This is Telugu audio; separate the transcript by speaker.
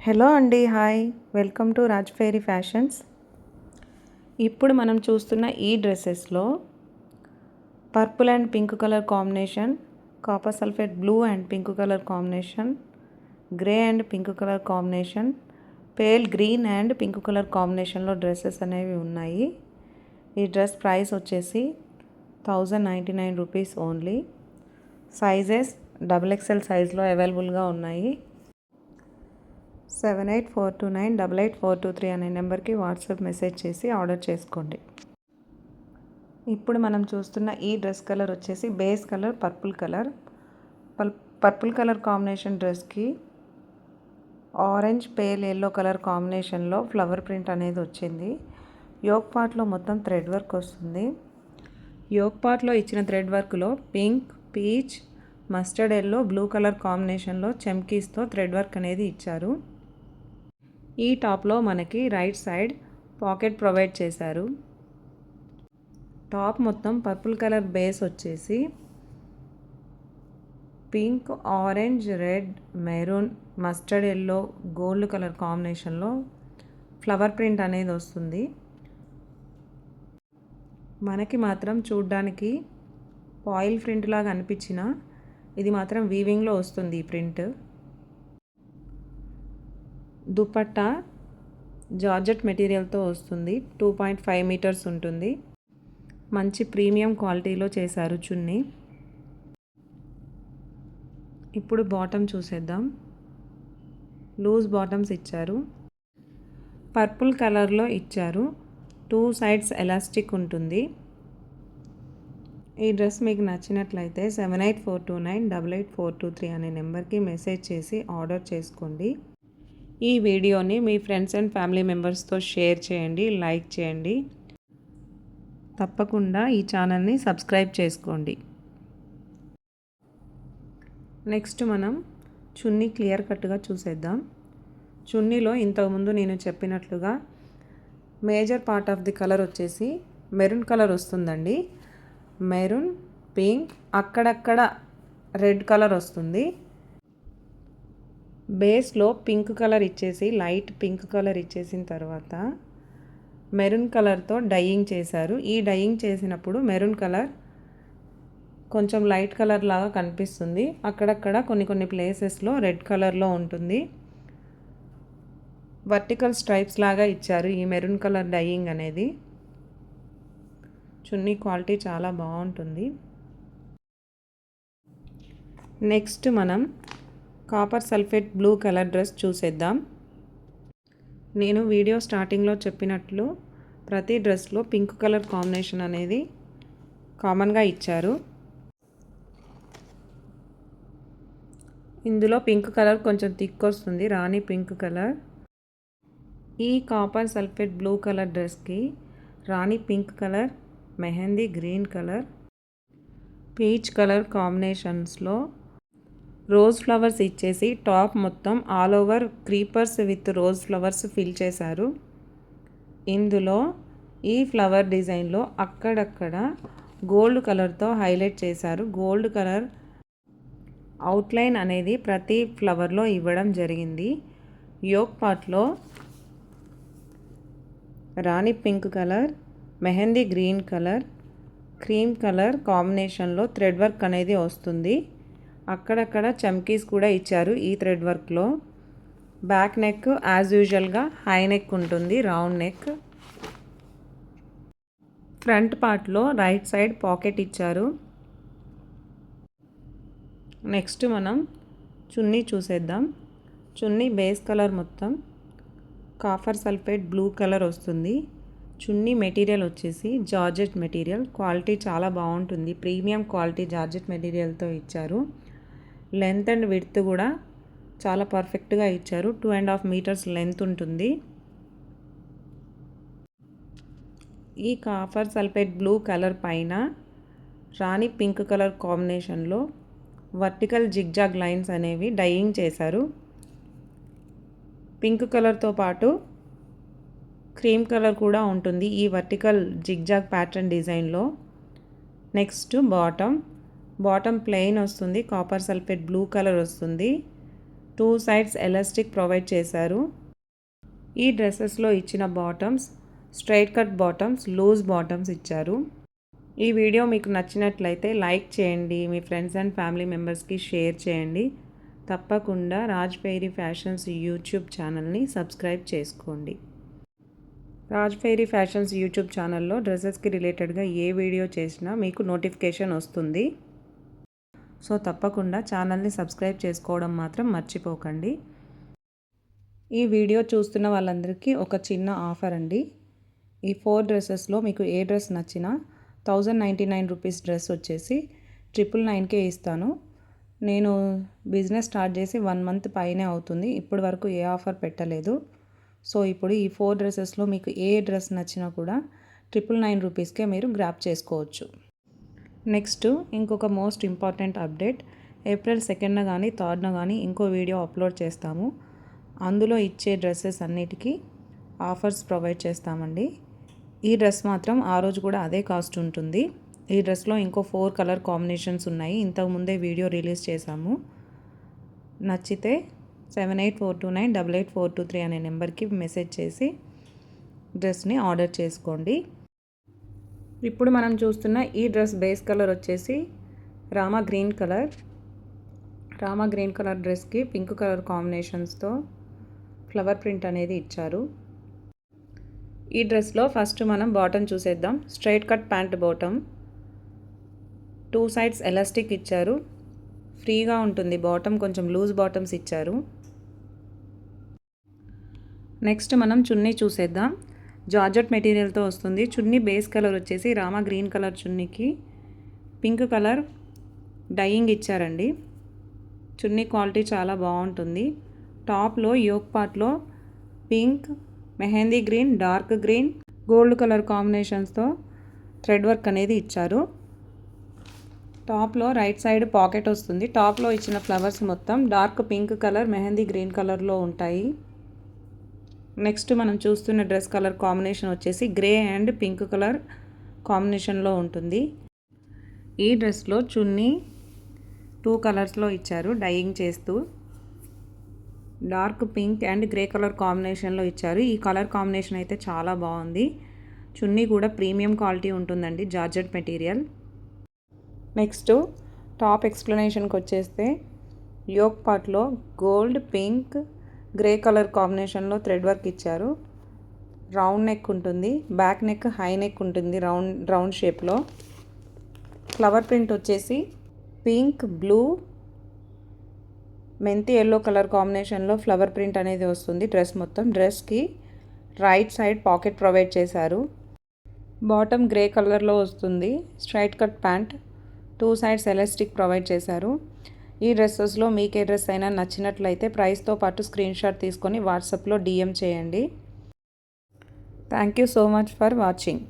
Speaker 1: హలో అండి, hi. Welcome to Raj fairy fashions. ఇప్పుడు మనం చూస్తున్న ఈ డ్రెస్సెస్లో purple and pink colour combination, copper sulphate blue and pink colour combination, grey and pink colour combination, pale green and pink colour కాంబినేషన్లో డ్రెస్సెస్ అనేవి ఉన్నాయి. ఈ డ్రెస్ ప్రైస్ వచ్చేసి 1099 రూపీస్ ఓన్లీ. సైజెస్ XXL సైజ్లో అవైలబుల్గా ఉన్నాయి. 7842988423 అనే నెంబర్కి వాట్సాప్ మెసేజ్ చేసి ఆర్డర్ చేసుకోండి. ఇప్పుడు మనం చూస్తున్న ఈ డ్రెస్ కలర్ వచ్చేసి base colour purple colour. Purple colour combination డ్రెస్కి ఆరెంజ్ పేల్ ఎల్లో కలర్ కాంబినేషన్లో ఫ్లవర్ ప్రింట్ అనేది వచ్చింది. యోక్ పార్ట్లో మొత్తం థ్రెడ్ వర్క్ వస్తుంది. యోక్ పార్ట్లో ఇచ్చిన థ్రెడ్ వర్క్లో pink, peach, mustard yellow, blue colour కాంబినేషన్లో చెమ్కీస్తో థ్రెడ్ వర్క్ అనేది ఇచ్చారు. ఈ టాప్లో మనకి రైట్ సైడ్ పాకెట్ ప్రొవైడ్ చేశారు. టాప్ మొత్తం పర్పుల్ కలర్ బేస్ వచ్చేసి pink, orange, red, maroon, mustard yellow, gold colour కాంబినేషన్లో ఫ్లవర్ ప్రింట్ అనేది వస్తుంది. మనకి మాత్రం చూడ్డానికి పాయిల్ ప్రింట్ లాగా అనిపించిన ఇది మాత్రం వీవింగ్లో వస్తుంది ఈ ప్రింట్. దుపట్టా జార్జెట్ మెటీరియల్తో వస్తుంది. 2.5 మీటర్స్ ఉంటుంది. మంచి ప్రీమియం క్వాలిటీలో చేశారు చున్నీ. ఇప్పుడు బాటమ్ చూసేద్దాం. లూజ్ బాటమ్స్ ఇచ్చారు. పర్పుల్ కలర్లో ఇచ్చారు. 2 సైడ్స్ ఎలాస్టిక్ ఉంటుంది. ఈ డ్రెస్ మీకు నచ్చినట్లయితే 7842988423 అనే నెంబర్కి మెసేజ్ చేసి ఆర్డర్ చేసుకోండి. ఈ వీడియోని మీ ఫ్రెండ్స్ అండ్ ఫ్యామిలీ మెంబర్స్తో షేర్ చేయండి, లైక్ చేయండి. తప్పకుండా ఈ ఛానల్ని సబ్స్క్రైబ్ చేసుకోండి. నెక్స్ట్ మనం చున్నీ క్లియర్ కట్గా చూసేద్దాం. చున్నీలో ఇంతకుముందు నేను చెప్పినట్లుగా major part of the colour వచ్చేసి మెరూన్ కలర్ వస్తుందండి. మెరూన్, పింక్, అక్కడక్కడ రెడ్ కలర్ వస్తుంది. బేస్లో పింక్ కలర్ ఇచ్చేసి లైట్ పింక్ కలర్ ఇచ్చేసిన తర్వాత మెరూన్ కలర్తో డైయింగ్ చేశారు. ఈ డైయింగ్ చేసినప్పుడు మెరూన్ కలర్ కొంచెం లైట్ కలర్ లాగా కనిపిస్తుంది. అక్కడక్కడ కొన్ని ప్లేసెస్లో రెడ్ కలర్లో ఉంటుంది. వర్టికల్ స్ట్రైప్స్ లాగా ఇచ్చారు ఈ మెరూన్ కలర్ డైయింగ్ అనేది. చున్నీ క్వాలిటీ చాలా బాగుంటుంది. నెక్స్ట్ మనం copper sulphate blue colour dress చూసేద్దాం. నేను వీడియో స్టార్టింగ్లో చెప్పినట్లు ప్రతి డ్రెస్లో పింక్ కలర్ కాంబినేషన్ అనేది కామన్గా ఇచ్చారు. ఇందులో పింక్ కలర్ కొంచెం థిక్ వస్తుంది, రాణి పింక్ కలర్. ఈ కాపర్ సల్ఫేట్ బ్లూ కలర్ డ్రెస్కి రాణి pink colour, mehndi green colour, peach colour కాంబినేషన్స్లో రోజ్ ఫ్లవర్స్ ఇచ్చేసి టాప్ మొత్తం all over creepers with rose flowers fill చేశారు. ఇందులో ఈ ఫ్లవర్ డిజైన్లో అక్కడక్కడ గోల్డ్ కలర్తో హైలైట్ చేశారు. గోల్డ్ కలర్ అవుట్లైన్ అనేది ప్రతి ఫ్లవర్లో ఇవ్వడం జరిగింది. యోక్ పార్ట్లో రాణి pink colour, mehndi green colour, cream colour కాంబినేషన్లో థ్రెడ్ వర్క్ అనేది వస్తుంది. అక్కడక్కడ చమ్కీస్ కూడా ఇచ్చారు ఈ థ్రెడ్ వర్క్లో. బ్యాక్ నెక్ యాజ్ యూజువల్గా హై నెక్ ఉంటుంది, రౌండ్ నెక్. ఫ్రంట్ పార్ట్లో రైట్ సైడ్ పాకెట్ ఇచ్చారు. నెక్స్ట్ మనం చున్నీ చూసేద్దాం. చున్నీ బేస్ కలర్ మొత్తం కాపర్ సల్ఫేట్ బ్లూ కలర్ వస్తుంది. చున్నీ మెటీరియల్ వచ్చేసి జార్జెట్ మెటీరియల్. క్వాలిటీ చాలా బాగుంటుంది. ప్రీమియం క్వాలిటీ జార్జెట్ మెటీరియల్తో ఇచ్చారు. లెంత్ అండ్ విడ్త్ కూడా చాలా పర్ఫెక్ట్గా ఇచ్చారు. 2.5 మీటర్స్ లెంత్ ఉంటుంది. ఈ కాపర్ సల్ఫేట్ బ్లూ కలర్ పైన రాణి పింక్ కలర్ కాంబినేషన్లో వర్టికల్ జిగ్జాగ్ లైన్స్ అనేవి డైయింగ్ చేశారు. పింక్ కలర్తో పాటు క్రీమ్ కలర్ కూడా ఉంటుంది ఈ వర్టికల్ జిగ్జాగ్ ప్యాటర్న్ డిజైన్లో. నెక్స్ట్ బాటమ్ ప్లెయిన్ వస్తుంది. కాపర్ సల్ఫేట్ బ్లూ కలర్ వస్తుంది. 2 సైడ్స్ ఎలాస్టిక్ ప్రొవైడ్ చేశారు. ఈ డ్రెస్సెస్లో ఇచ్చిన bottoms straight cut bottoms, loose bottoms ఇచ్చారు. ఈ వీడియో మీకు నచ్చినట్లయితే లైక్ చేయండి, మీ ఫ్రెండ్స్ అండ్ ఫ్యామిలీ మెంబర్స్కి షేర్ చేయండి. తప్పకుండా రాజ్ ఫెయిరీ ఫ్యాషన్స్ యూట్యూబ్ ఛానల్ని సబ్స్క్రైబ్ చేసుకోండి. రాజ్ ఫెయిరీ ఫ్యాషన్స్ యూట్యూబ్ ఛానల్లో డ్రెస్సెస్కి రిలేటెడ్గా ఏ వీడియో చేసినా మీకు నోటిఫికేషన్ వస్తుంది. సో తప్పకుండా ఛానల్ని సబ్స్క్రైబ్ చేసుకోవడం మాత్రం మర్చిపోకండి. ఈ వీడియో చూస్తున్న వాళ్ళందరికీ ఒక చిన్న ఆఫర్ అండి. ఈ 4 డ్రెస్సెస్లో మీకు ఏ డ్రెస్ నచ్చినా 1099 రూపీస్ డ్రెస్ వచ్చేసి 999కే ఇస్తాను. నేను బిజినెస్ స్టార్ట్ చేసి 1 మంత్ పైనే అవుతుంది. ఇప్పటి వరకు ఏ ఆఫర్ పెట్టలేదు. సో ఇప్పుడు ఈ 4 డ్రెస్సెస్లో మీకు ఏ డ్రెస్ నచ్చినా కూడా 999 రూపీస్కే మీరు గ్రాప్ చేసుకోవచ్చు. నెక్స్ట్ ఇంకొక మోస్ట్ ఇంపార్టెంట్ అప్డేట్, ఏప్రిల్ 2న కానీ 3న కానీ ఇంకో వీడియో అప్లోడ్ చేస్తాము. అందులో ఇచ్చే డ్రెస్సెస్ అన్నిటికీ ఆఫర్స్ ప్రొవైడ్ చేస్తామండి. ఈ డ్రెస్ మాత్రం ఆ రోజు కూడా అదే కాస్ట్ ఉంటుంది. ఈ డ్రెస్లో ఇంకో 4 కలర్ కాంబినేషన్స్ ఉన్నాయి. ఇంతకుముందే వీడియో రిలీజ్ చేశాము. నచ్చితే 7842988423 అనే నెంబర్కి మెసేజ్ చేసి డ్రెస్ని ఆర్డర్ చేసుకోండి. ఇప్పుడు మనం చూస్తున్న ఈ డ్రెస్ బేస్ కలర్ వచ్చేసి రామా గ్రీన్ కలర్ డ్రెస్కి పింక్ కలర్ కాంబినేషన్స్తో ఫ్లవర్ ప్రింట్ అనేది ఇచ్చారు. ఈ డ్రెస్లో ఫస్ట్ మనం బాటమ్ చూసేద్దాం. Straight cut pant bottom, 2 sides elastic ఇచ్చారు. ఫ్రీగా ఉంటుంది బాటమ్, కొంచెం లూజ్ బాటమ్స్ ఇచ్చారు. నెక్స్ట్ మనం చున్నీ చూసేద్దాం. జార్జెట్ మెటీరియల్తో వస్తుంది. చున్నీ బేస్ కలర్ వచ్చేసి రామా గ్రీన్ కలర్ చున్నీకి పింక్ కలర్ డైయింగ్ ఇచ్చారండి. చున్నీ క్వాలిటీ చాలా బాగుంటుంది. టాప్లో యోక్ పార్ట్లో pink, mehndi green, dark green, gold colour కాంబినేషన్స్తో థ్రెడ్ వర్క్ అనేది ఇచ్చారు. టాప్లో రైట్ సైడ్ పాకెట్ వస్తుంది. టాప్లో ఇచ్చిన ఫ్లవర్స్ మొత్తం dark pink colour, mehndi green కలర్లో ఉంటాయి. నెక్స్ట్ మనం చూస్తున్న డ్రెస్ కలర్ కాంబినేషన్ వచ్చేసి గ్రే అండ్ పింక్ కలర్ కాంబినేషన్లో ఉంటుంది. ఈ డ్రెస్లో చున్నీ 2 కలర్స్లో ఇచ్చారు డైయింగ్ చేస్తూ. Dark pink and grey colour కాంబినేషన్లో ఇచ్చారు. ఈ కలర్ కాంబినేషన్ అయితే చాలా బాగుంది. చున్నీ కూడా ప్రీమియం క్వాలిటీ ఉంటుందండి, జార్జెట్ మెటీరియల్. నెక్స్ట్ టాప్ ఎక్స్ప్లెనేషన్కి వచ్చేస్తే యోక్ పార్ట్లో గోల్డ్, పింక్, గ్రే కలర్ కాంబినేషన్లో థ్రెడ్ వర్క్ ఇచ్చారు. రౌండ్ నెక్ ఉంటుంది, బ్యాక్ నెక్ హై నెక్ ఉంటుంది రౌండ్ షేప్లో. ఫ్లవర్ ప్రింట్ వచ్చేసి పింక్, బ్లూ, మెంతి ఎల్లో కలర్ కాంబినేషన్లో ఫ్లవర్ ప్రింట్ అనేది వస్తుంది డ్రెస్ మొత్తం. డ్రెస్కి రైట్ సైడ్ పాకెట్ ప్రొవైడ్ చేశారు. బాటమ్ గ్రే కలర్లో వస్తుంది. Straight cut pant, 2 sides elastic provide చేశారు. ఈ డ్రెస్సెస్లో మీకు ఏ డ్రెస్ అయినా నచ్చినట్లయితే ప్రైస్తో పాటు స్క్రీన్ షాట్ తీసుకొని వాట్సాప్లో DM చేయండి. Thank you so much for watching.